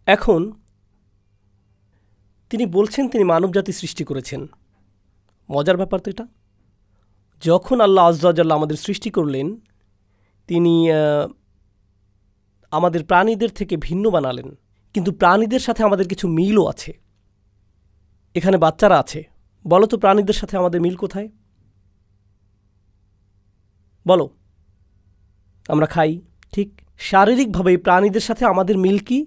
এখন তিনি বলছেন তিনি মানবজাতি সৃষ্টি করেছেন। মজার ব্যাপার তো এটা। যখন আল্লাহ আজ্জা ওয়া জাল্লা আমাদের সৃষ্টি করলেন, তিনি আমাদের প্রাণীদের থেকে ভিন্ন বানালেন, কিন্তু প্রাণীদের সাথে আমাদের কিছু মিলও আছে। এখানে বাচ্চারা আছে, বলো তো প্রাণীদের সাথে আমাদের মিল কোথায়? বলো। আমরা খাই, ঠিক। শারীরিকভাবে প্রাণীদের সাথে আমাদের মিল কি?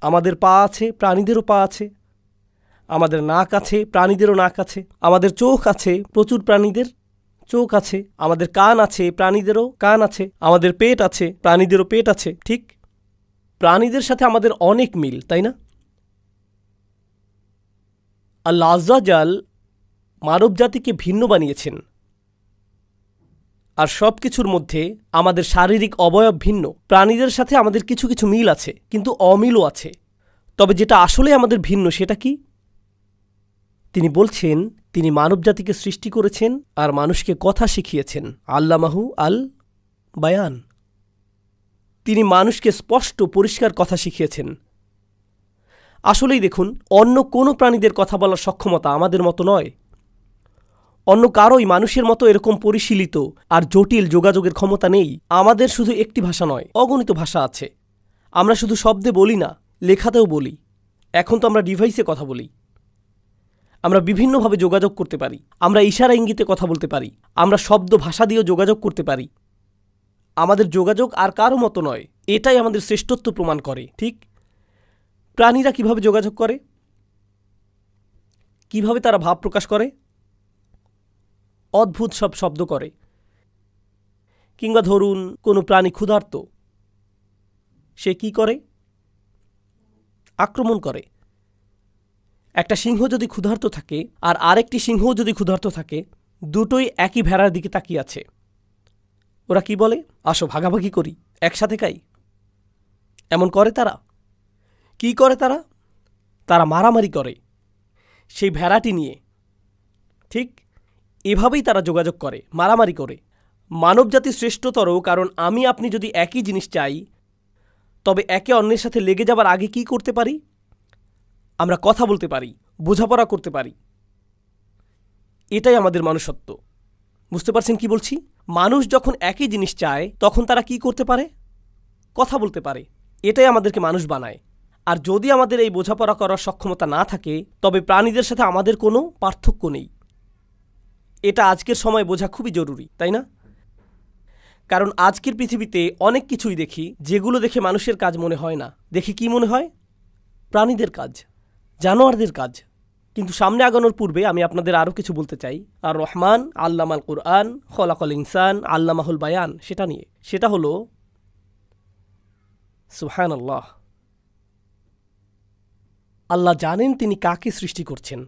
আমাদের পা আছে, প্রাণীদেরও পা আছে। আমাদের নাক আছে, প্রাণীদেরও নাক আছে। আমাদের চোখ আছে, প্রচুর প্রাণীদের চোখ আছে। আমাদের কান আছে, প্রাণীদেরও কান আছে। আমাদের পেট আছে, প্রাণীদেরও পেট আছে, ঠিক। প্রাণীদের সাথে আমাদের অনেক মিল, তাই না? আল্লাহ আজ্জা ওয়া জাল মানব জাতিকে ভিন্ন বানিয়েছেন, আর সব কিছুর মধ্যে আমাদের শারীরিক অবয়ব ভিন্ন। প্রাণীদের সাথে আমাদের কিছু কিছু মিল আছে, কিন্তু অমিলও আছে। তবে যেটা আসলে আমাদের ভিন্ন সেটা কি? তিনি বলছেন তিনি মানব জাতিকে সৃষ্টি করেছেন আর মানুষকে কথা শিখিয়েছেন। আল্লামাহু আল বায়ান। তিনি মানুষকে স্পষ্ট পরিষ্কার কথা শিখিয়েছেন। আসলেই দেখুন, অন্য কোনো প্রাণীদের কথা বলার সক্ষমতা আমাদের মতো নয়। অন্য কারোই মানুষের মতো এরকম পরিশীলিত আর জটিল যোগাযোগের ক্ষমতা নেই। আমাদের শুধু একটি ভাষা নয়, অগণিত ভাষা আছে। আমরা শুধু শব্দে বলি না, লেখাতেও বলি। এখন তো আমরা ডিভাইসে কথা বলি। আমরা বিভিন্নভাবে যোগাযোগ করতে পারি। আমরা ইশারা ইঙ্গিতে কথা বলতে পারি। আমরা শব্দ ভাষা দিয়েও যোগাযোগ করতে পারি। আমাদের যোগাযোগ আর কারো মতো নয়। এটাই আমাদের শ্রেষ্ঠত্ব প্রমাণ করে, ঠিক। প্রাণীরা কিভাবে যোগাযোগ করে? কিভাবে তারা ভাব প্রকাশ করে? অদ্ভুত সব শব্দ করে। কিংবা ধরুন কোনো প্রাণী ক্ষুধার্ত, সে কি করে? আক্রমণ করে। একটা সিংহ যদি ক্ষুধার্ত থাকে আর আরেকটি সিংহও যদি ক্ষুধার্ত থাকে, দুটোই একই ভেড়ার দিকে তাকিয়ে আছে। ওরা কি বলে? আসো ভাগাভাগি করি, একসাথে খাই। এমন করে তারা। কি করে তারা? তারা মারামারি করে সেই ভেড়াটি নিয়ে, ঠিক। এভাবেই তারা যোগাযোগ করে, মারামারি করে। মানবজাতি শ্রেষ্ঠতর, কারণ আমি আপনি যদি একই জিনিস চাই, তবে একে অন্যের সাথে লেগে যাবার আগে কি করতে পারি? আমরা কথা বলতে পারি, বোঝাপড়া করতে পারি। এটাই আমাদের মনুষ্যত্ব। বুঝতে পারছেন কি বলছি? মানুষ যখন একই জিনিস চায়, তখন তারা কি করতে পারে? কথা বলতে পারে। এটাই আমাদেরকে মানুষ বানায়। আর যদি আমাদের এই বোঝাপড়া করার সক্ষমতা না থাকে, তবে প্রাণীদের সাথে আমাদের কোনো পার্থক্য নেই। এটা আজকের সময় বোঝা খুবই জরুরি, তাই না? কারণ আজকের পৃথিবীতে অনেক কিছুই দেখি যেগুলো দেখে মানুষের কাজ মনে হয় না। দেখে কি মনে হয়? প্রাণীদের কাজ, জানোয়ারদের কাজ। কিন্তু সামনে আগানোর পূর্বে আমি আপনাদের আরও কিছু বলতে চাই। আর রহমান আল্লামাল কুরআন খলাকাল ইনসান আল্লামাহুল বায়ান, সেটা নিয়ে। সেটা হলো সুবহানাল্লাহ, আল্লাহ জানেন তিনি কাকে সৃষ্টি করছেন।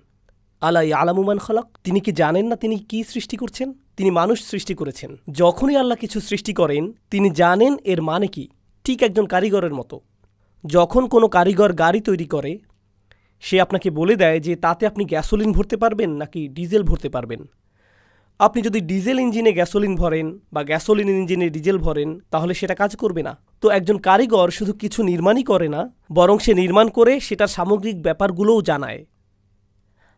আলা ইয়ালামু মান খালাক। তিনি কি জানেন না তিনি কি সৃষ্টি করছেন? তিনি মানুষ সৃষ্টি করেছেন। যখনই আল্লাহ কিছু সৃষ্টি করেন, তিনি জানেন এর মানে কি। ঠিক একজন কারিগরের মতো। যখন কোনো কারিগর গাড়ি তৈরি করে, সে আপনাকে বলে দেয় যে তাতে আপনি গ্যাসোলিন ভরতে পারবেন নাকি ডিজেল ভরতে পারবেন। আপনি যদি ডিজেল ইঞ্জিনে গ্যাসোলিন ভরেন বা গ্যাসোলিন ইঞ্জিনে ডিজেল ভরেন, তাহলে সেটা কাজ করবে না। তো একজন কারিগর শুধু কিছু নির্মাণই করে না, বরং সে নির্মাণ করে সেটার সামগ্রিক ব্যাপারগুলোও জানায়।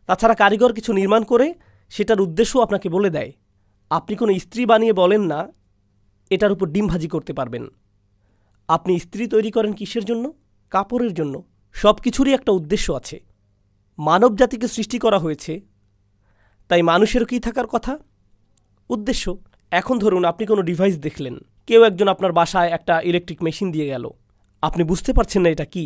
তাছাড়া কারিগর কিছু নির্মাণ করে সেটার উদ্দেশ্যও আপনাকে বলে দেয়। আপনি কোনো ইস্ত্রি বানিয়ে বলেন না এটার উপর ডিম ভাজি করতে পারবেন। আপনি ইস্ত্রি তৈরি করেন কিসের জন্য? কাপড়ের জন্য। সব কিছুরই একটা উদ্দেশ্য আছে। মানব জাতিকে সৃষ্টি করা হয়েছে, তাই মানুষেরও কি থাকার কথা? উদ্দেশ্য। এখন ধরুন আপনি কোনো ডিভাইস দেখলেন, কেউ একজন আপনার বাসায় একটা ইলেকট্রিক মেশিন দিয়ে গেল। আপনি বুঝতে পারছেন না এটা কি।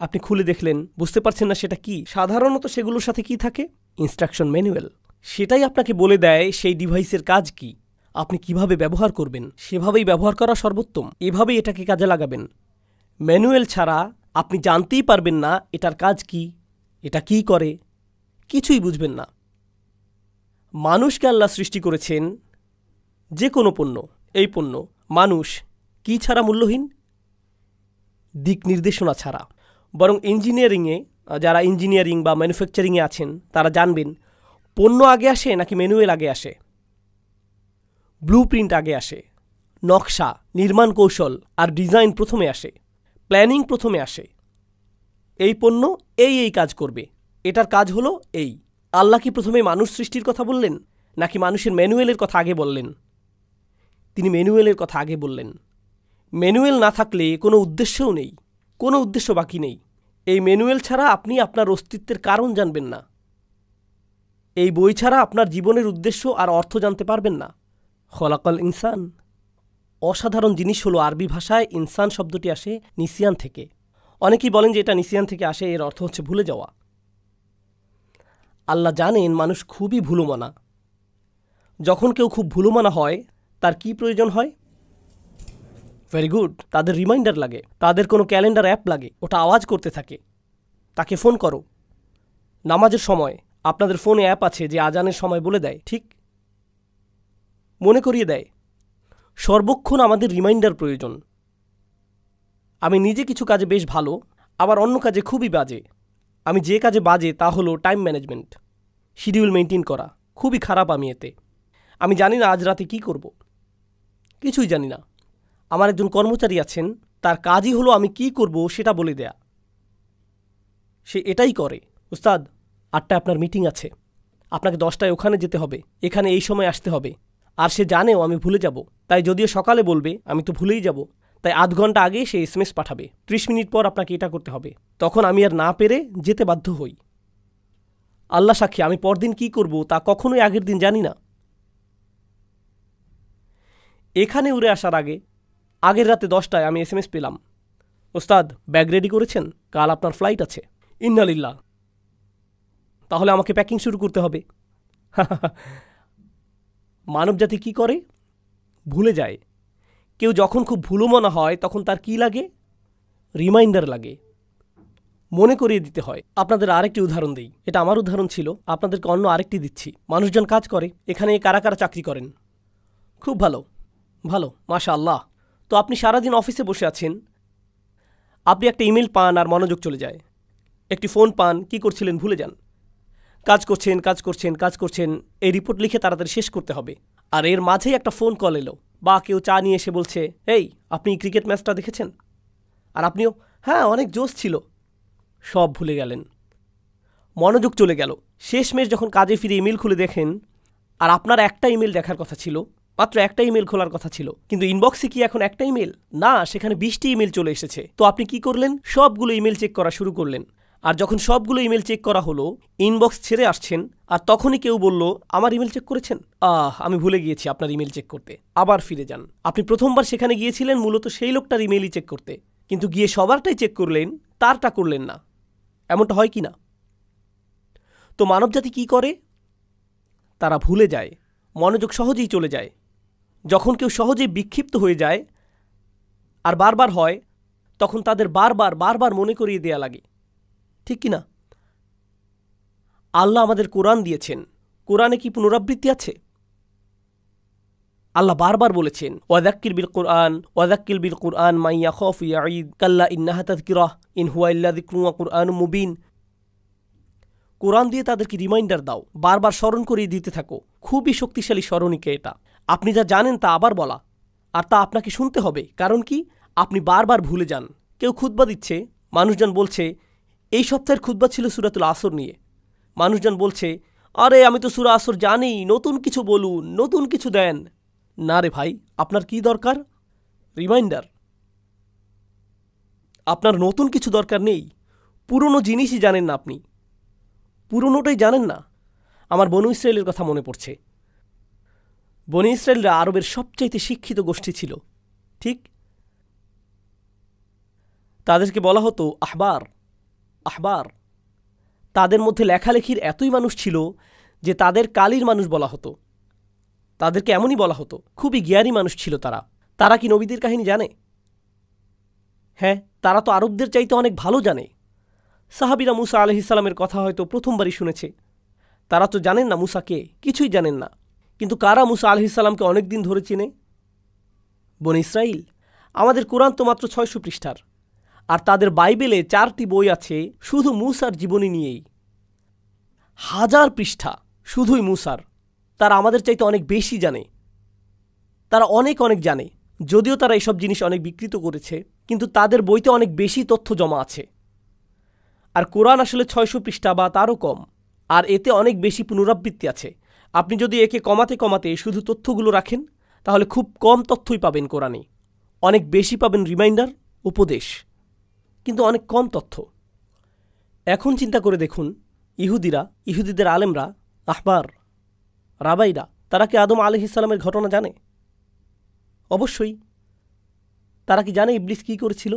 আপনি খুলে দেখলেন, বুঝতে পারছেন না সেটা কি। সাধারণত সেগুলোর সাথে কি থাকে? Instruction manual. সেটাই আপনাকে বলে দেয় সেই ডিভাইসের কাজ কি, আপনি কিভাবে ব্যবহার করবেন। সেভাবেই ব্যবহার করা সর্বোত্তম। এভাবেই এটাকে কাজে লাগাবেন। ম্যানুয়াল ছাড়া আপনি জানতেই পারবেন না এটার কাজ কি, এটা কি করে, কিছুই বুঝবেন না। মানুষকে আল্লাহ সৃষ্টি করেছেন যে কোনো পণ্য, এই পণ্য মানুষ কি ছাড়া মূল্যহীন? দিক নির্দেশনা ছাড়া। বরং ইঞ্জিনিয়ারিংয়ে, যারা ইঞ্জিনিয়ারিং বা ম্যানুফ্যাকচারিংয়ে আছেন তারা জানবেন পণ্য আগে আসে নাকি ম্যানুয়াল আগে আসে। ব্লু প্রিন্ট আগে আসে, নকশা, নির্মাণ কৌশল আর ডিজাইন প্রথমে আসে। প্ল্যানিং প্রথমে আসে। এই পণ্য এই কাজ করবে, এটার কাজ হলো এই। আল্লাহ কি প্রথমে মানুষ সৃষ্টির কথা বললেন, নাকি মানুষের ম্যানুয়ালের কথা আগে বললেন? তিনি ম্যানুয়ালের কথা আগে বললেন। ম্যানুয়াল না থাকলে কোনো উদ্দেশ্যও নেই, কোনো উদ্দেশ্য বাকি নেই। এই ম্যানুয়াল ছাড়া আপনি আপনার অস্তিত্বের কারণ জানবেন না। এই বই ছাড়া আপনার জীবনের উদ্দেশ্য আর অর্থ জানতে পারবেন না। খলাকাল ইনসান, অসাধারণ জিনিস হলো আরবি ভাষায় ইনসান শব্দটি আসে নিসিয়ান থেকে। অনেকেই বলেন যে এটা নিসিয়ান থেকে আসে, এর অর্থ হচ্ছে ভুলে যাওয়া। আল্লাহ জানেন মানুষ খুবই ভুলমনা। যখন কেউ খুব ভুলমনা হয় তার কি প্রয়োজন হয়? ভেরি গুড, তাদের রিমাইন্ডার লাগে, তাদের কোনো ক্যালেন্ডার অ্যাপ লাগে, ওটা আওয়াজ করতে থাকে। তাকে ফোন করো। নামাজের সময় আপনাদের ফোনে অ্যাপ আছে যে আজানের সময় বলে দেয়, ঠিক মনে করিয়ে দেয়। সর্বক্ষণ আমাদের রিমাইন্ডার প্রয়োজন। আমি নিজে কিছু কাজে বেশ ভালো, আবার অন্য কাজে খুবই বাজে। আমি যে কাজে বাজে তা হলো টাইম ম্যানেজমেন্ট, শিডিউল মেনটেন করা। খুবই খারাপ আমি এতে। আমি জানি না আজ রাতে কি করব, কিছুই জানি না। আমার একজন কর্মচারী আছেন, তার কাজই হলো আমি কি করব সেটা বলে দেয়া। সে এটাই করে। উস্তাদ, 8টায় আপনার মিটিং আছে, আপনাকে 10টায় ওখানে যেতে হবে, এখানে এই সময় আসতে হবে। আর সে জানেও আমি ভুলে যাব, তাই যদিও সকালে বলবে আমি তো ভুলেই যাব, তাই আধ ঘন্টা আগে সে SMS পাঠাবে, 30 মিনিট পর আপনাকে এটা করতে হবে। তখন আমি আর না পেরে যেতে বাধ্য হই। আল্লাহ সাক্ষী, আমি পরদিন কি করব তা কখনোই আগের দিন জানি না। এখানে উড়ে আসার আগে আগের রাতে 10টায় আমি SMS পেলাম, ওস্তাদ ব্যাগ রেডি করেছেন, কাল আপনার ফ্লাইট আছে। ইন্নালিল্লাহ, তাহলে আমাকে প্যাকিং শুরু করতে হবে। মানবজাতি কি করে? ভুলে যায়। কেউ যখন খুব ভুলমনা হয় তখন তার কি লাগে? রিমাইন্ডার লাগে, মনে করিয়ে দিতে হয়। আপনাদের আরেকটি উদাহরণ দিই, এটা আমার উদাহরণ ছিল, আপনাদেরকে অন্য আরেকটি দিচ্ছি। মানুষজন কাজ করে, এখানে কারা কারা চাকরি করেন? খুব ভালো, ভালো, মাশাআল্লাহ। তো আপনি সারাদিন অফিসে বসে আছেন, আপনি একটা ইমেল পান আর মনোযোগ চলে যায়। একটি ফোন পান, কি করছিলেন ভুলে যান। কাজ করছেন কাজ করছেন কাজ করছেন, এই রিপোর্ট লিখে তাড়াতাড়ি শেষ করতে হবে। আর এর মাঝেই একটা ফোন কল এলো, বা কেউ চা নিয়ে এসে বলছে, এই আপনি ক্রিকেট ম্যাচটা দেখেছেন? আর আপনিও হ্যাঁ অনেক জোশ ছিল। সব ভুলে গেলেন, মনোযোগ চলে গেল। শেষমেশ যখন কাজে ফিরে ইমেল খুলে দেখেন, আর আপনার একটা ইমেল দেখার কথা ছিল, মাত্র একটা ইমেল খোলার কথা ছিল, কিন্তু ইনবক্সে কি এখন একটা ইমেল না, সেখানে 20টি ইমেল চলে এসেছে। তো আপনি কি করলেন? সবগুলো ইমেল চেক করা শুরু করলেন। আর যখন সবগুলো ইমেল চেক করা হলো, ইনবক্স ছেড়ে আসছেন, আর তখনই কেউ বলল, আমার ইমেল চেক করেছেন? আমি ভুলে গিয়েছি আপনার ইমেল চেক করতে। আবার ফিরে যান। আপনি প্রথমবার সেখানে গিয়েছিলেন মূলত সেই লোকটার ইমেলই চেক করতে, কিন্তু গিয়ে সবারটাই চেক করলেন, তারটা করলেন না। এমনটা হয় কি না? তো মানবজাতি কি করে? তারা ভুলে যায়, মনোযোগ সহজেই চলে যায়। যখন কেউ সহজেই বিক্ষিপ্ত হয়ে যায় আর বারবার হয়, তখন তাদের বারবার বারবার মনে করিয়ে দেয়া লাগে, ঠিক কি না? আল্লাহ আমাদের কোরআন দিয়েছেন, কোরআনে কি পুনরাবৃত্তি আছে? আল্লাহ বারবার বলেছেন, ওয়াযাক্কির বিল কুরআন ওয়াযাক্কির বিল কুরআন মান ইয়াখাফু ইয়াঈদ কাল্লা ইন্নাহা তাযকিরাহ ইন হুয়া ইল্লা যিকরুন ওয়া কুরআনুম মুবিন। কোরআন দিয়ে তাদেরকে রিমাইন্ডার দাও, বারবার স্মরণ করিয়ে দিতে থাকো। খুবই শক্তিশালী স্মরণিকা এটা। আপনি যা জানেন তা আবার বলা, আর তা আপনাকে শুনতে হবে। কারণ কি? আপনি বারবার ভুলে যান। কেউ খুতবা দিচ্ছে, মানুষজন বলছে এই সপ্তাহের খুতবা ছিল সূরাতুল আসর নিয়ে। মানুষজন বলছে, আরে আমি তো সূরা আসর জানি, নতুন কিছু বলুন, নতুন কিছু দেন। না রে ভাই, আপনার কি দরকার? রিমাইন্ডার। আপনার নতুন কিছু দরকার নেই, পুরনো জিনিসই জানেন না আপনি, পুরনোটাই জানেন না। আমার বনু ইসরায়েলের কথা মনে পড়ছে। বনি ইসরায়েলরা আরবের সবচাইতে শিক্ষিত গোষ্ঠী ছিল, ঠিক? তাদেরকে বলা হতো আহবার, আহবার। তাদের মধ্যে লেখালেখির এতই মানুষ ছিল যে তাদের কালির মানুষ বলা হতো। তাদেরকে এমনই বলা হতো। খুবই জ্ঞানী মানুষ ছিল তারা। তারা কি নবীদের কাহিনী জানে? হ্যাঁ, তারা তো আরবদের চাইতে অনেক ভালো জানে। সাহাবীরা মুসা আলাইহিস সালামের কথা হয়তো প্রথমবারই শুনেছে। তারা তো জানেন না মুসা কে, কিছুই জানেন না। কিন্তু কারা মুসা আলাইহিস সালামকে অনেক দিন ধরে চেনে? বনি ইসরাইল। আমাদের কোরআন তো মাত্র 600 পৃষ্ঠার, আর তাদের বাইবেলে 4টি বই আছে শুধু মুসার জীবনী নিয়েই। 1000 পৃষ্ঠা শুধুই মুসার। তারা আমাদের চাইতে অনেক বেশি জানে, তারা অনেক অনেক জানে। যদিও তারা এসব জিনিস অনেক বিকৃত করেছে, কিন্তু তাদের বইতে অনেক বেশি তথ্য জমা আছে। আর কোরআন আসলে 600 পৃষ্ঠা বা তারও কম, আর এতে অনেক বেশি পুনরাবৃত্তি আছে। আপনি যদি একে কমাতে কমাতে শুধু তথ্যগুলো রাখেন, তাহলে খুব কম তথ্যই পাবেন কোরআনে। অনেক বেশি পাবেন রিমাইন্ডার, উপদেশ, কিন্তু অনেক কম তথ্য। এখন চিন্তা করে দেখুন, ইহুদিদের আলেমরা, আহবার, রাবাইরা, তারা কি আদম আলাইহিস সালামের ঘটনা জানে? অবশ্যই। তারা কি জানে ইবলিস কী করেছিল?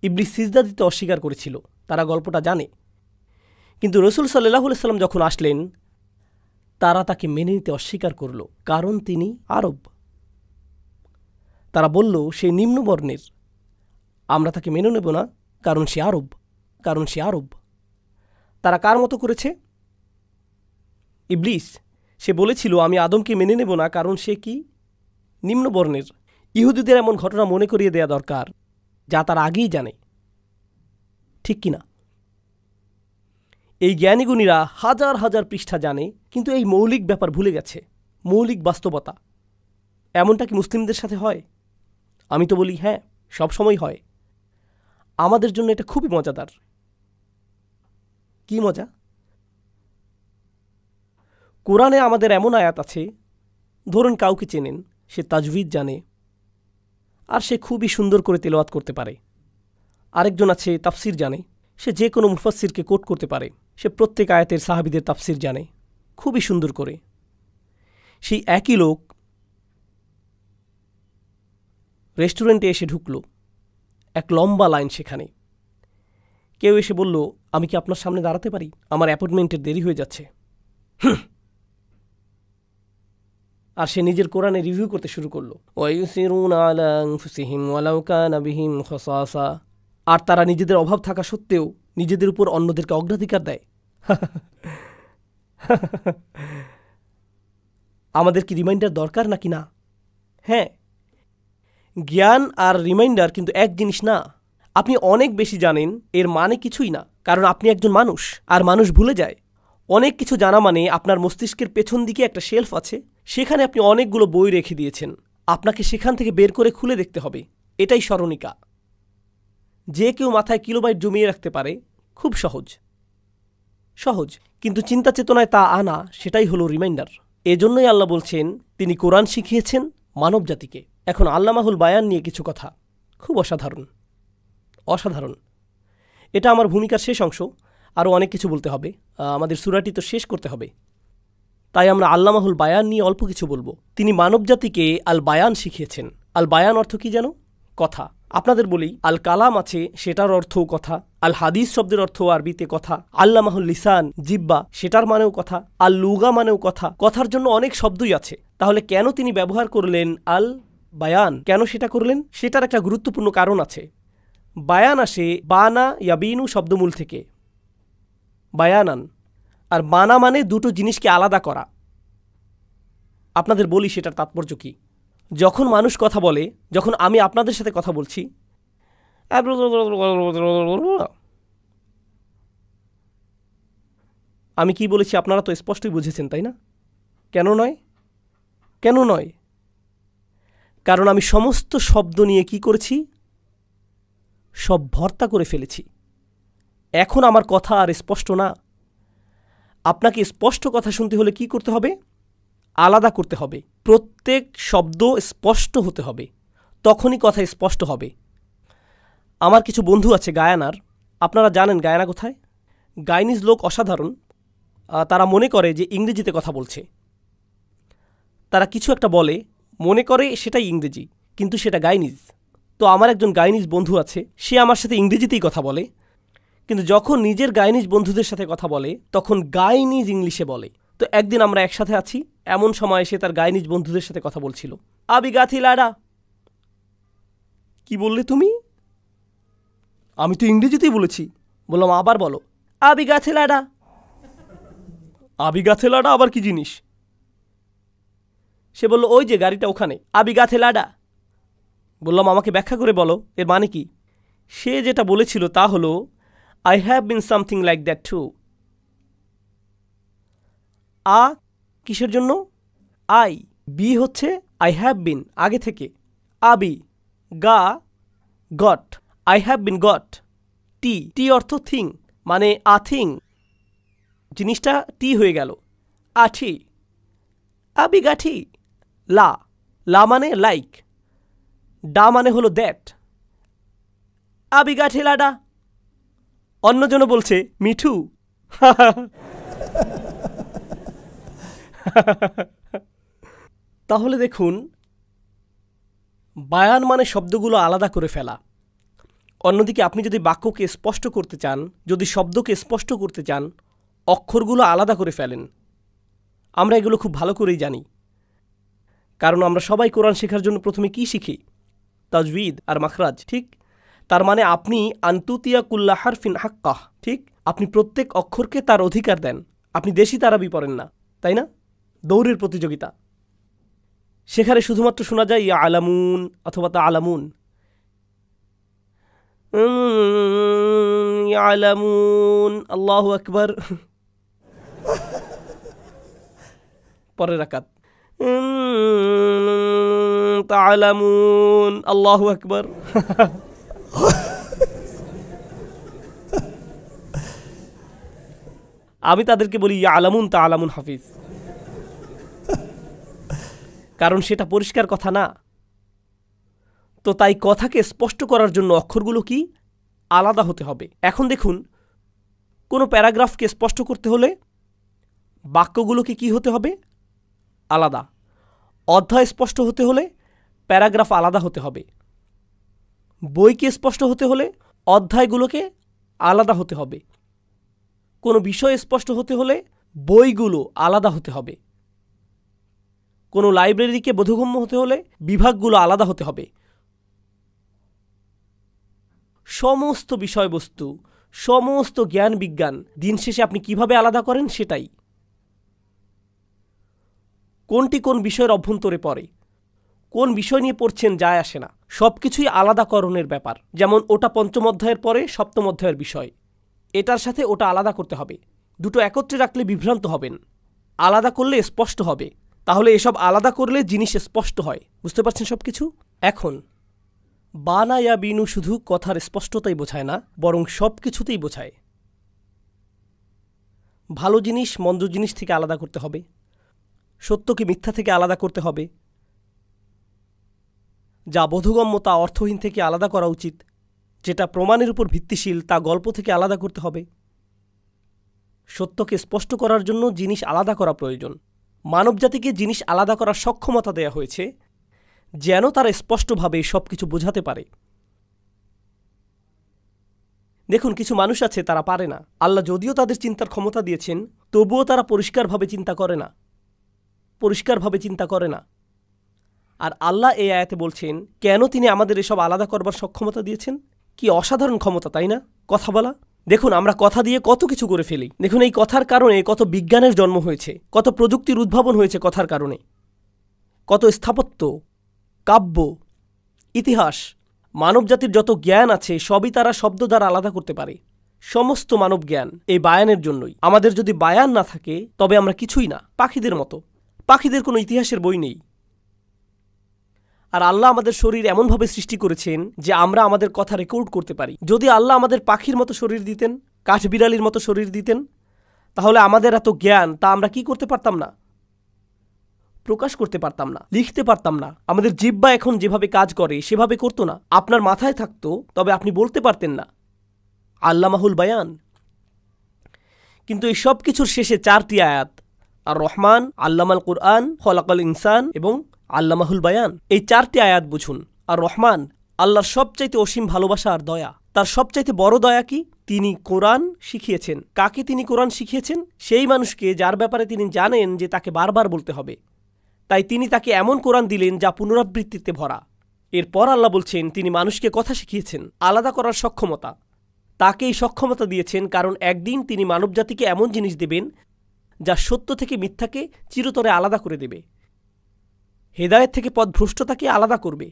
ইবলিস সিজদা দিতে অস্বীকার করেছিল, তারা গল্পটা জানে। কিন্তু রসুল সাল্লাল্লাহু আলাইহি সাল্লাম যখন আসলেন, তারা তাকে মেনে নিতে অস্বীকার করল, কারণ তিনি আরব। তারা বলল সে নিম্নবর্ণের, আমরা তাকে মেনে নেব না, কারণ সে আরব। তারা কার মতো করেছে? ইবলিস। সে বলেছিল আমি আদমকে মেনে নেব না, কারণ সে কি? নিম্নবর্ণের। ইহুদিদের এমন ঘটনা মনে করিয়ে দেয়া দরকার, যা তারা আগেই জানে, ঠিক কিনা? এই জ্ঞানীগুণীরা হাজার হাজার পৃষ্ঠা জানে, কিন্তু এই মৌলিক ব্যাপার ভুলে গেছে, মৌলিক বাস্তবতা। এমনটা কি মুসলিমদের সাথে হয়? আমি তো বলি হ্যাঁ, সবসময় হয়। আমাদের জন্য এটা খুবই মজাদার। কি মজা? কোরআনে আমাদের এমন আয়াত আছে, ধরুন কাউকে চেনেন, সে তাজউইদ জানে, আর সে খুবই সুন্দর করে তেলাওয়াত করতে পারে। আরেকজন আছে তাফসির জানে, সে যে কোনো মুফাসসিরকে কোট করতে পারে, সে প্রত্যেক আয়াতের সাহাবীদের তাফসির জানে খুবই সুন্দর করে। সেই একই লোক রেস্টুরেন্টে এসে ঢুকল, এক লম্বা লাইন সেখানে। কেউ এসে বলল, আমি কি আপনার সামনে দাঁড়াতে পারি? আমার অ্যাপয়েন্টমেন্টের দেরি হয়ে যাচ্ছে। আর সে নিজের কোরআনে রিভিউ করতে শুরু করলো, ওয়ায়ুসিরুনা আলা আনফুসিহিম ওয়ালাউ কানা বিহিম খাসাসা। আর তারা নিজেদের অভাব থাকা সত্ত্বেও নিজেদের উপর অন্যদেরকে অগ্রাধিকার দেয়। আমাদের কি রিমাইন্ডার দরকার নাকি না? হ্যাঁ, জ্ঞান আর রিমাইন্ডার কিন্তু এক জিনিস না। আপনি অনেক বেশি জানেন এর মানে কিছুই না, কারণ আপনি একজন মানুষ, আর মানুষ ভুলে যায়। অনেক কিছু জানা মানে আপনার মস্তিষ্কের পেছন দিকে একটা শেলফ আছে, সেখানে আপনি অনেকগুলো বই রেখে দিয়েছেন, আপনাকে সেখান থেকে বের করে খুলে দেখতে হবে। এটাই স্মরণিকা। যে কেউ মাথায় কিলোবাইট জমিয়ে রাখতে পারে, খুব সহজ, কিন্তু চিন্তা চেতনায় তা আনা, সেটাই হলো রিমাইন্ডার। এজন্যই আল্লাহ বলছেন তিনি কোরআন শিখিয়েছেন মানব জাতিকে। এখন আল্লামাহুল বায়ান নিয়ে কিছু কথা, খুব অসাধারণ। এটা আমার ভূমিকার শেষ অংশ, আরও অনেক কিছু বলতে হবে, আমাদের সূরাটি তো শেষ করতে হবে। তাই আমরা আল্লামাহুল বায়ান নিয়ে অল্প কিছু বলবো। তিনি মানব জাতিকে আল বায়ান শিখিয়েছেন। আল বায়ান অর্থ কি যেন? কথা। আপনাদের বলি, আল কালাম আছে, সেটার অর্থও কথা। আল হাদিস শব্দের অর্থ আরবিতে কথা। আল্লামাহুল লিসান, জিব্বা, সেটার মানেও কথা। আল লুগা মানেও কথা। কথার জন্য অনেক শব্দই আছে। তাহলে কেন তিনি ব্যবহার করলেন আল বায়ান? কেন সেটা করলেন? সেটার একটা গুরুত্বপূর্ণ কারণ আছে। বায়ান আসে বানা ইয়াবিনু শব্দমূল থেকে, বায়ানান। আর বানা মানে দুটো জিনিসকে আলাদা করা। আপনাদের বলি সেটার তাৎপর্য কি। যখন মানুষ কথা বলে, যখন আমি আপনাদের সাথে কথা বলছি, আমি কি বলেছি আপনারা তো স্পষ্টই বুঝেছেন, তাই না? কেন নয়? কারণ আমি সমস্ত শব্দ নিয়ে কি করেছি? সব ভর্তা করে ফেলেছি। এখন আমার কথা আর স্পষ্ট না। আপনাকে স্পষ্ট কথা শুনতে হলে কি করতে হবে? আলাদা করতে হবে। প্রত্যেক শব্দ স্পষ্ট হতে হবে, তখনই কথা স্পষ্ট হবে। আমার কিছু বন্ধু আছে গায়ানার। আপনারা জানেন গায়ানা কোথায়? গাইনিজ লোক অসাধারণ। তারা মনে করে যে ইংরেজিতে কথা বলছে। তারা কিছু একটা বলে, মনে করে সেটাই ইংরেজি, কিন্তু সেটা গাইনিজ। তো আমার একজন গাইনিজ বন্ধু আছে, সে আমার সাথে ইংরেজিতেই কথা বলে, কিন্তু যখন নিজের গাইনিজ বন্ধুদের সাথে কথা বলে তখন গাইনিজ ইংলিশে বলে। তো একদিন আমরা একসাথে আছি, এমন সময় সে তার গাইনিজ বন্ধুদের সাথে কথা বলছিল। আবি গাথি লাডা। কি বললে তুমি? আমি তো ইংরেজিতেই বলেছি। বললাম আবার বলো, আবি গাথি লাডা। আবি গাথে লাডা আবার কি জিনিস? সে বলল, ওই যে গাড়িটা ওখানে, আবি গাথে লাডা। বললাম আমাকে ব্যাখ্যা করে বলো এর মানে কি। সে যেটা বলেছিল তা হলো, I have been something like that too. কিসের জন্য? বি হচ্ছে I have been, আগে থেকে। আবি, গা, got, I have been got. টি, টি অর্থ থিং, মানে আ থিং, জিনিসটা টি হয়ে গেল। আঠি, আবি গাঠি। লা, লা মানে লাইক, ডা মানে হলো দ্যাট। আবি গাঠি লাডা। অন্যজন বলছে মিঠু। তাহলে দেখুন, বায়ান মানে শব্দগুলো আলাদা করে ফেলা। অন্যদিকে আপনি যদি বাক্যকে স্পষ্ট করতে চান, যদি শব্দকে স্পষ্ট করতে চান, অক্ষরগুলো আলাদা করে ফেলেন। আমরা এগুলো খুব ভালো করেই জানি, কারণ আমরা সবাই কোরআন শেখার জন্য প্রথমে কি শিখি? তাজউইদ আর মাখরাজ, ঠিক? তার মানে আপনি আন্তুতিয়া কুল্লা হারফিন হাক্কাহ, ঠিক? আপনি প্রত্যেক অক্ষরকে তার অধিকার দেন। আপনি দেশি তারাবি পড়েন না, তাই না? দৌড়ের প্রতিযোগিতা, সেখানে শুধুমাত্র শোনা যায় ইয়া আলামুন অথবা তা আলামুন। ইয়া আলামুন, আল্লাহু আকবার। পরের রাকাত তা আলামুন, আল্লাহু আকবার। আমি তাদেরকে বলি ইয়া আলামুন তা আলামুন হাফিজ, কারণ সেটা পরিষ্কার কথা না। তো তাই কথাকে স্পষ্ট করার জন্য অক্ষরগুলো কি আলাদা হতে হবে। এখন দেখুন, কোনো প্যারাগ্রাফকে স্পষ্ট করতে হলে বাক্যগুলোকে কি হতে হবে? আলাদা। অধ্যায় স্পষ্ট হতে হলে প্যারাগ্রাফ আলাদা হতে হবে। বইকে স্পষ্ট হতে হলে অধ্যায়গুলোকে আলাদা হতে হবে। কোনো বিষয় স্পষ্ট হতে হলে বইগুলো আলাদা হতে হবে। কোনো লাইব্রেরিকে বোধগম্য হতে হলে বিভাগগুলো আলাদা হতে হবে। সমস্ত বিষয়বস্তু, সমস্ত জ্ঞান বিজ্ঞান দিন শেষে আপনি কিভাবে আলাদা করেন সেটাই। কোনটি কোন বিষয়ের অভ্যন্তরে পড়ে, কোন বিষয় নিয়ে পড়ছেন যায় আসে না, সব কিছুই আলাদাকরণের ব্যাপার। যেমন ওটা পঞ্চম অধ্যায়ের পরে সপ্তম অধ্যায়ের বিষয়, এটার সাথে ওটা আলাদা করতে হবে। দুটো একত্রে রাখলে বিভ্রান্ত হবেন, আলাদা করলে স্পষ্ট হবে। তাহলে এসব আলাদা করলে জিনিস স্পষ্ট হয়। বুঝতে পারছেন সব কিছু? এখন বানা ইয়া বিনু শুধু কথার স্পষ্টতাই বোঝায় না, বরং সব কিছুতেই বোঝায়। ভালো জিনিস মন্দ জিনিস থেকে আলাদা করতে হবে, সত্যকে মিথ্যা থেকে আলাদা করতে হবে, যা বোধগম্য তা অর্থহীন থেকে আলাদা করা উচিত, যেটা প্রমাণের উপর ভিত্তিশীল তা গল্প থেকে আলাদা করতে হবে। সত্যকে স্পষ্ট করার জন্য জিনিস আলাদা করা প্রয়োজন। মানবজাতিকে জিনিস আলাদা করার সক্ষমতা দেয়া হয়েছে যেন তারা স্পষ্টভাবে সব কিছু বোঝাতে পারে। দেখুন, কিছু মানুষ আছে তারা পারে না। আল্লাহ যদিও তাদের চিন্তার ক্ষমতা দিয়েছেন, তবুও তারা পরিষ্কারভাবে চিন্তা করে না। আর আল্লাহ এই আয়াতে বলছেন কেন তিনি আমাদের এসব আলাদা করবার সক্ষমতা দিয়েছেন। কি অসাধারণ ক্ষমতা, তাই না? কথা বলা। দেখুন, আমরা কথা দিয়ে কত কিছু করে ফেলি। দেখুন, এই কথার কারণে কত বিজ্ঞানের জন্ম হয়েছে, কত প্রযুক্তির উদ্ভাবন হয়েছে কথার কারণে, কত স্থাপত্য, কাব্য, ইতিহাস। মানবজাতির যত জ্ঞান আছে সবই তারা শব্দ দ্বারা আলাদা করতে পারে। সমস্ত মানব জ্ঞান এই বায়ানের জন্যই। আমাদের যদি বায়ান না থাকে তবে আমরা কিছুই না, পাখিদের মতো। পাখিদের কোনো ইতিহাসের বই নেই। আর আল্লাহ আমাদের শরীর এমনভাবে সৃষ্টি করেছেন যে আমরা আমাদের কথা রেকর্ড করতে পারি। যদি আল্লাহ আমাদের পাখির মতো শরীর দিতেন, কাঠবিড়ালির মতো শরীর দিতেন, তাহলে আমাদের এত জ্ঞান তা আমরা কি করতে পারতাম না? প্রকাশ করতে পারতাম না, লিখতে পারতাম না। আমাদের জিহ্বা এখন যেভাবে কাজ করে সেভাবে করতো না। আপনার মাথায় থাকতো, তবে আপনি বলতে পারতেন না। আল্লামাহুল বায়ান। কিন্তু এই সব কিছুর শেষে 4টি আয়াত, আর রহমান, আল্লামাল কুরআন, খলাকাল ইনসান এবং আল্লামাহুল বায়ান। এই 4টি আয়াত বুঝুন। আর রহমান, আল্লাহর সবচাইতে অসীম ভালোবাসা আর দয়া। তার সবচাইতে বড় দয়া কি? তিনি কোরআন শিখিয়েছেন। কাকে তিনি কোরআন শিখিয়েছেন? সেই মানুষকে যার ব্যাপারে তিনি জানেন যে তাকে বারবার বলতে হবে। তাই তিনি তাকে এমন কোরআন দিলেন যা পুনরাবৃত্তিতে ভরা। এরপর আল্লাহ বলছেন তিনি মানুষকে কথা শিখিয়েছেন, আলাদা করার সক্ষমতা। তাকে এই সক্ষমতা দিয়েছেন কারণ একদিন তিনি মানবজাতিকে এমন জিনিস দেবেন যা সত্য থেকে মিথ্যাকে চিরতরে আলাদা করে দেবে, হেদায়েত থেকে পথভ্রষ্টতাকে আলাদা করবে,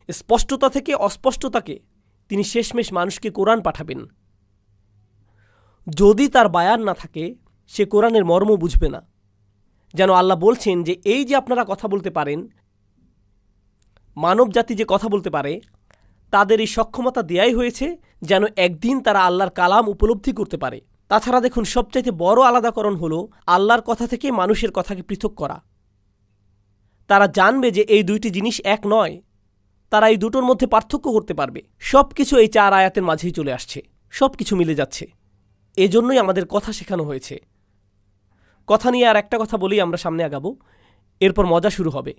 স্পষ্টতা থেকে অস্পষ্টতাকে। তিনি শেষমেশ মানুষকে কোরআন পাঠাবেন। যদি তার বায়ান না থাকে সে কোরআনের মর্ম বুঝবে না। যেন আল্লাহ বলছেন যে এই যে আপনারা কথা বলতে পারেন, মানব জাতি যে কথা বলতে পারে তাদের এই সক্ষমতা দেয়াই হয়েছে যেন একদিন তারা আল্লাহর কালাম উপলব্ধি করতে পারে। তাছাড়া দেখুন, সবচাইতে বড় আলাদাকরণ হলো আল্লাহর কথা থেকে মানুষের কথাকে পৃথক করা। তারা জানবে যে এই দুইটি জিনিস এক নয়, তারা এই দুটোর মধ্যে পার্থক্য করতে পারবে। সব কিছু এই 4 আয়াতের মাঝেই চলে আসছে, সব কিছু মিলে যাচ্ছে। এজন্যই আমাদের কথা শেখানো হয়েছে। কথা নিয়ে আর একটা কথা বলেই আমরা সামনে আগাবো, এরপর মজা শুরু হবে।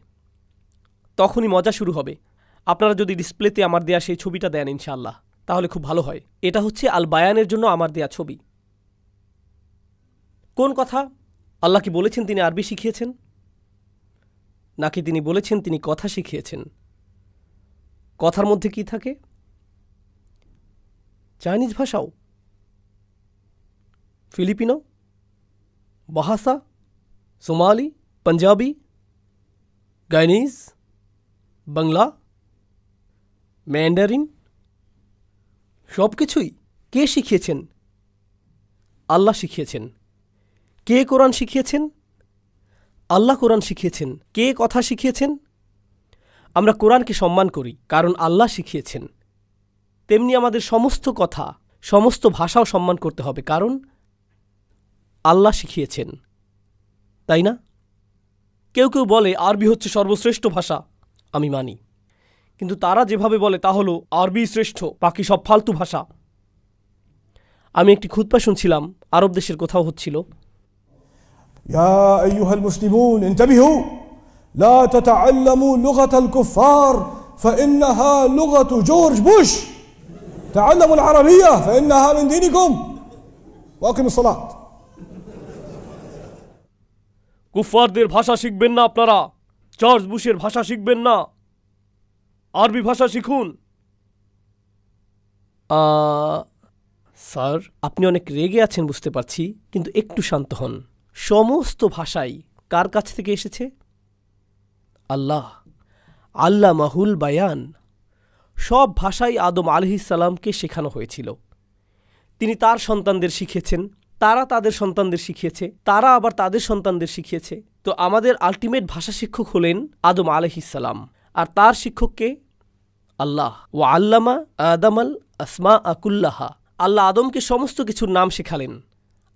তখনই মজা শুরু হবে। আপনারা যদি ডিসপ্লেতে আমার দেয়া সেই ছবিটা দেন ইনশাআল্লাহ, তাহলে খুব ভালো হয়। এটা হচ্ছে আল বায়ানের জন্য আমার দেয়া ছবি। কোন কথা? আল্লাহ কি বলেছেন তিনি আরবি শিখিয়েছেন, নাকি তিনি বলেছেন তিনি কথা শিখিয়েছেন? কথার মধ্যে কি থাকে? চাইনিজ ভাষাও, ফিলিপিনো, বাহাসা, সোমালি, পাঞ্জাবি, গাইনিজ, বাংলা, ম্যান্ডারিন, সব কিছুই কে শিখিয়েছেন? আল্লাহ শিখিয়েছেন। কে কোরআন শিখিয়েছেন? আল্লাহ কোরআন শিখিয়েছেন। কে কথা শিখিয়েছেন? আমরা কোরআনকে সম্মান করি কারণ আল্লাহ শিখিয়েছেন। তেমনি আমাদের সমস্ত কথা, সমস্ত ভাষাও সম্মান করতে হবে কারণ আল্লাহ শিখিয়েছেন, তাই না? কেউ কেউ বলে আরবি হচ্ছে সর্বশ্রেষ্ঠ ভাষা। আমি মানি, কিন্তু তারা যেভাবে বলে তা হলো আরবি শ্রেষ্ঠ, বাকি সব ফালতু ভাষা। আমি একটি খুতবা শুনছিলাম, আরব দেশের কোথাও হচ্ছিল। يا أيها المسلمون انتبهوا لا تتعلموا لغة الكفار فإنها لغة جورج بوش، تعلموا العربية فإنها من دينكم وأقيموا الصلاة। কুফফারদের ভাষা শিখবেন না আপনারা, জর্জ বুশের ভাষা শিখবেন না, আরবি ভাষা শিখুন। স্যার, আপনি অনেক রেগে আছেন বুঝতে পারছি, কিন্তু একটু শান্ত হন। সমস্ত ভাষাই কার কাছ থেকে এসেছে? আল্লাহ, আল্লাহ মাহুল বায়ান। সব ভাষাই আদম আলাইহিসসালামকে শেখানো হয়েছিল। তিনি তার সন্তানদের শিখিয়েছেন, তারা তাদের সন্তানদের শিখিয়েছে, তারা আবার তাদের সন্তানদের শিখিয়েছে। তো আমাদের আলটিমেট ভাষা শিক্ষক হলেন আদম আলাইহিসসালাম, আর তার শিক্ষককে আল্লাহ। ওয়া আল্লামা আদামাল আসমা আকুল্লাহা। আল্লাহ আদমকে সমস্ত কিছুর নাম শেখালেন।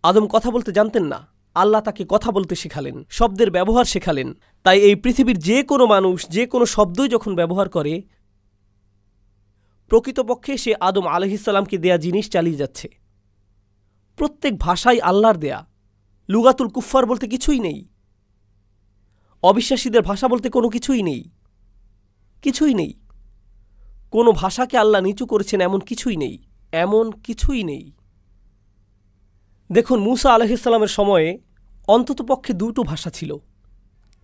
আদম কথা বলতে জানতেন না, আল্লাহ তাকে কথা বলতে শেখালেন, শব্দের ব্যবহার শেখালেন। তাই এই পৃথিবীর যে কোনো মানুষ যে কোনো শব্দই যখন ব্যবহার করে, প্রকৃতপক্ষে সে আদম আলাইহিসসালামকে দেয়া জিনিস চালিয়ে যাচ্ছে। প্রত্যেক ভাষাই আল্লাহর দেয়া। লুগাতুল কুফফার বলতে কিছুই নেই, অবিশ্বাসীদের ভাষা বলতে কোনো কিছুই নেই, কিছুই নেই। কোনো ভাষাকে আল্লাহ নিচু করেছেন এমন কিছুই নেই, এমন কিছুই নেই। দেখুন, মূসা আলাইহিসসালামের সময়ে অন্ততপক্ষে 2টো ভাষা ছিল।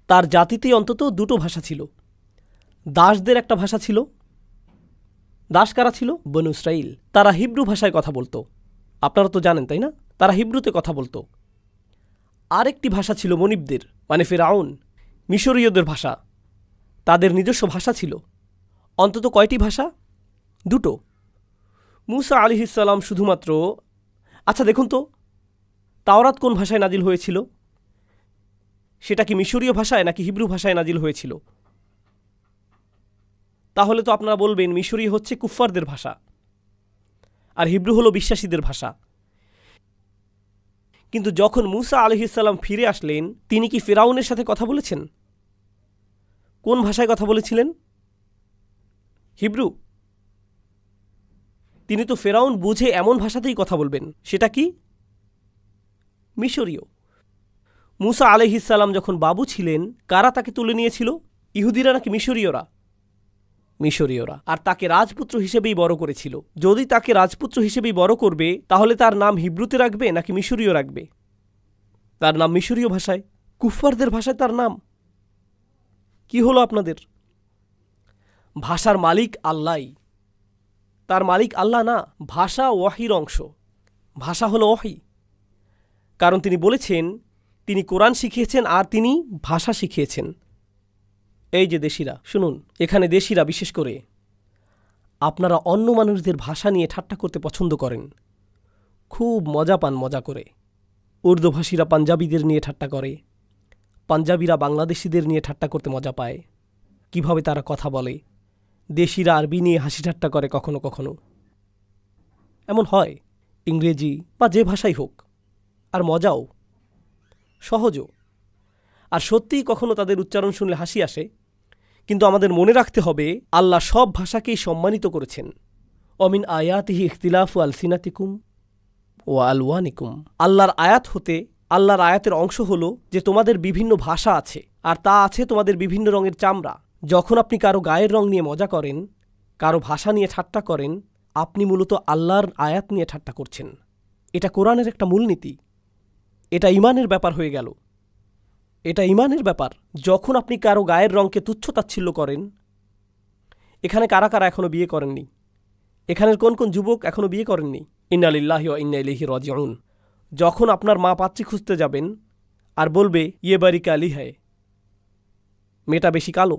তার জাতিতেই অন্তত 2টো ভাষা ছিল। দাসদের একটা ভাষা ছিল। দাস কারা ছিল? বনু ইসরাইল। তারা হিব্রু ভাষায় কথা বলতো। আপনারা তো জানেন, তাই না? তারা হিব্রুতে কথা বলতো। আরেকটি ভাষা ছিল মনিবদের, মানে ফিরআউন, মিশরীয়দের ভাষা। তাদের নিজস্ব ভাষা ছিল। অন্তত কয়টি ভাষা? 2টো। মূসা আলাইহিসসালাম শুধুমাত্র, আচ্ছা দেখুন তো, তাওরাত কোন ভাষায় নাজিল হয়েছিল? সেটা কি মিশরীয় ভাষায় নাকি হিব্রু ভাষায় নাজিল হয়েছিল? তাহলে তো আপনারা বলবেন মিশরীয় হচ্ছে কুফফারদের ভাষা আর হিব্রু হলো বিশ্বাসীদের ভাষা। কিন্তু যখন মূসা আলাইহিসসালাম ফিরে আসলেন, তিনি কি ফিরআউনের সাথে কথা বলেছেন? কোন ভাষায় কথা বলেছিলেন? হিব্রু। তিনি তো ফিরআউন বুঝে এমন ভাষাতেই কথা বলবেন। সেটা কি? মিশরীয়। মূসা আলাইহিসসালাম যখন বাবু ছিলেন, কারা তাকে তুলে নিয়েছিল? ইহুদিরা নাকি মিশরীয়রা? মিশরীয়রা। আর তাকে রাজপুত্র হিসেবেই বড় করেছিল। যদি তাকে রাজপুত্র হিসেবেই বড় করবে, তাহলে তার নাম হিব্রুতে রাখবে নাকি মিশরীয় রাখবে? তার নাম মিশরীয় ভাষায়। কুফফারদের ভাষায় তার নাম কি হলো আপনাদের? ভাষার মালিক আল্লাহই। তার মালিক আল্লাহ না, ভাষা ওয়াহির অংশ। ভাষা হলো ওয়াহি, কারণ তিনি বলেছেন তিনি কোরআন শিখিয়েছেন আর তিনি ভাষা শিখিয়েছেন। এই যে দেশিরা, শুনুন, এখানে দেশিরা বিশেষ করে, আপনারা অন্য মানুষদের ভাষা নিয়ে ঠাট্টা করতে পছন্দ করেন, খুব মজা পান মজা করে। উর্দুভাষীরা পাঞ্জাবিদের নিয়ে ঠাট্টা করে, পাঞ্জাবিরা বাংলাদেশিদের নিয়ে ঠাট্টা করতে মজা পায়, কিভাবে তারা কথা বলে, দেশিরা আরবি নিয়ে হাসি ঠাট্টা করে কখনো কখনো। এমন হয়, ইংরেজি বা যে ভাষাই হোক, আর মজাও, সহজও। আর সত্যিই কখনো তাদের উচ্চারণ শুনলে হাসি আসে। কিন্তু আমাদের মনে রাখতে হবে, আল্লাহ সব ভাষাকেই সম্মানিত করেছেন। অমিন আয়াতিহি ইখতিলাফু আলসিনাতিকুম ও আলওয়ানিকুম। আল্লাহর আয়াত হতে, আল্লাহর আয়াতের অংশ হলো যে তোমাদের বিভিন্ন ভাষা আছে, আর তা আছে তোমাদের বিভিন্ন রঙের চামড়া। যখন আপনি কারো গায়ের রং নিয়ে মজা করেন, কারো ভাষা নিয়ে ঠাট্টা করেন, আপনি মূলত আল্লাহর আয়াত নিয়ে ঠাট্টা করছেন। এটা কোরআনের একটা মূলনীতি। এটা ঈমানের ব্যাপার হয়ে গেল। এটা ঈমানের ব্যাপার। যখন আপনি কারো গায়ের রঙকে তুচ্ছতাচ্ছিল্য করেন, এখানে কারা কারা এখনও বিয়ে করেননি? এখানের কোন কোন যুবক এখনও বিয়ে করেননি? ইন্না লিল্লাহি ওয়া ইন্না ইলাইহি রাজিউন। যখন আপনার মা পাত্রী খুঁজতে যাবেন আর বলবে ইয়ে বাড়ি কালি হ্যায়, মেয়েটা বেশি কালো,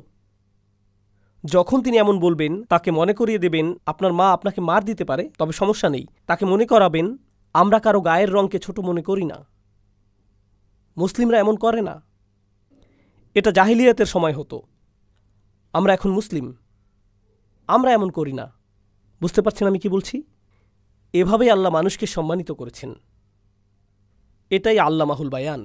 যখন তিনি এমন বলবেন, তাকে মনে করিয়ে দেবেন আপনার মা আপনাকে মার দিতে পারে, তবে সমস্যা নেই। তাকে মনে করাবেন আমরা কারো গায়ের রঙকে ছোট মনে করি না, মুসলিমরা এমন করে না। এটা জাহিলিয়াতের সময় হতো, আমরা এখন মুসলিম, আমরা এমন করি না। বুঝতে পারছেন আমি কি বলছি? এভাবেই আল্লাহ মানুষকে সম্মানিত করেছেন। এটাই আল্লামাহুল বায়ান।